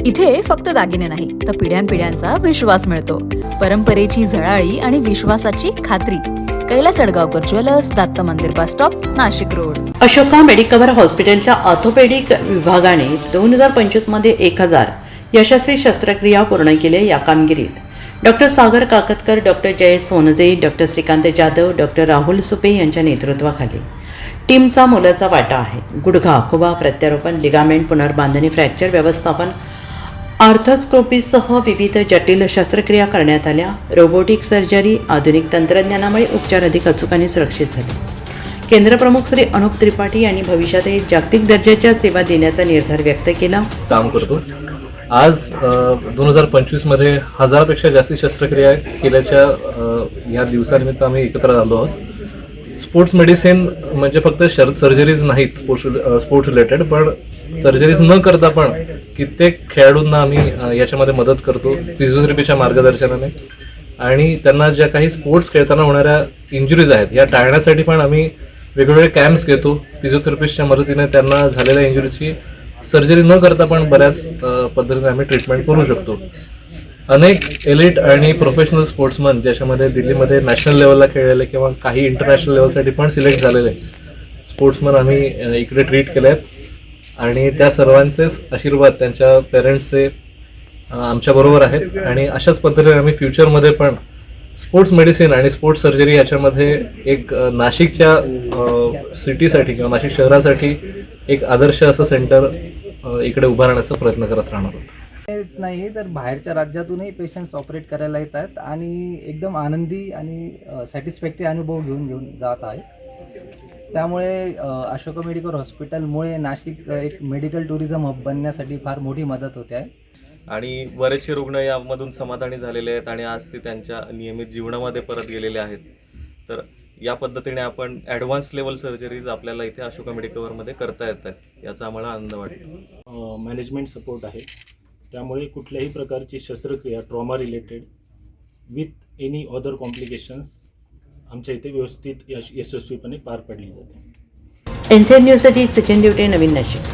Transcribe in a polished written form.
इथे फक्त दागिने नाही तर पिढ्यानपिढ्यांचा विश्वास मिळतो. परंपरेची झळाळी आणि विश्वासाची खात्री. कैलास अडगावकर ज्वेलर्स, दत्त मंदिर bus stop, Nashik road. Ashoka Medicover हॉस्पिटलच्या ऑर्थोपेडिक विभागाने 2025 मध्ये 1000 यशस्वी शस्त्रक्रिया पूर्ण केल्या. या कामगिरीत doctor Sagar Kakatkar, doctor Jayesh Sonje, doctor Shrikant Jadhav, doctor Rahul Supe यांच्या नेतृत्वाखाली टीमचा मोलाचा वाटा आहे. गुडघा, खुबा प्रत्यारोपण, लिगामेंट पुनर्बांधणी, फ्रॅक्चर व्यवस्थापन, आर्थोस्कोपीसह विविध जटिल शस्त्रक्रिया करण्यात आल्या. रोबोटिक सर्जरी, आधुनिक तंत्रज्ञानामुळे उपचार अधिक अचूक आणि सुरक्षित झाले. केंद्रप्रमुख श्री अनुप त्रिपाठी यांनी भविष्यातही जागतिक दर्जाच्या सेवा देण्याचा निर्धार व्यक्त केला. काम करतो. आज 2025 मध्ये 1000पेक्षा जास्ती शस्त्रक्रिया केल्याच्या या दिवसानिमित्त आम्ही एकत्र आलो आहोत. स्पोर्ट्स मेडिसिन म्हणजे फक्त सर्जरीज नाहीत स्पोर्ट्स रिलेटेड, पण सर्जरीज न करता पण कित्येक खेळाडूंना आम्ही याच्यामध्ये मदत करतो फिजिओथेरपीच्या मार्गदर्शनाने. आणि त्यांना ज्या काही स्पोर्ट्स खेळताना होणाऱ्या इंजुरीज आहेत या टाळण्यासाठी पण आम्ही वेगवेगळे कॅम्प्स घेतो. फिजिओथेरपिस्टच्या मदतीने त्यांना झालेल्या इंजुरीची सर्जरी न करता पण बऱ्याच पद्धतीने आम्ही ट्रीटमेंट करू शकतो. अनेक एलिट आणि प्रोफेशनल स्पोर्ट्समन ज्याच्यामध्ये दिल्लीमध्ये नॅशनल लेवलला खेळलेले किंवा काही इंटरनॅशनल लेवलसाठी पण सिलेक्ट झालेले स्पोर्ट्समन आम्ही इकडे ट्रीट केले आहेत. आणि त्या सर्वांचेच आशीर्वाद त्यांच्या पेरेंट्सचे आमच्याबरोबर आहेत. आणि अशाच पद्धतीने आम्ही फ्युचरमध्ये पण स्पोर्ट्स मेडिसिन आणि स्पोर्ट्स सर्जरी याच्यामध्ये एक नाशिकच्या सिटीसाठी किंवा नाशिक शहरासाठी एक आदर्श असं सेंटर इकडे उभारण्याचा प्रयत्न करत राहणार आहोत. हेच नाही तर बाहेरच्या राज्यातूनही पेशंट्स ऑपरेट करायला येतात आणि एकदम आनंदी आणि सॅटिस्फॅक्टरी अनुभव घेऊन जात आहे. त्यामुळे अशोका मेडिकल हॉस्पिटलमुळे नाशिक एक मेडिकल टुरिझम हब बनण्यासाठी फार मोठी मदत होते आहे. आणि बरेचसे रुग्ण यामधून समाधानी झालेले आहेत आणि आज ते त्यांच्या नियमित जीवनामध्ये परत गेलेले आहेत. तर या पद्धतीने आपण ॲडव्हान्स लेवल सर्जरीज आपल्याला इथे अशोका मेडिकलमध्ये करता येतात, याचा आम्हाला आनंद वाटतो. मॅनेजमेंट सपोर्ट आहे, त्यामुळे कुठल्याही प्रकारची शस्त्रक्रिया trauma related with any other complications आमच्या इथे व्यवस्थित यशस्वीपणे पार पडली जाते. एनसीएन न्यूजसाठी सचिन दिवटे, नवीन नाशिक.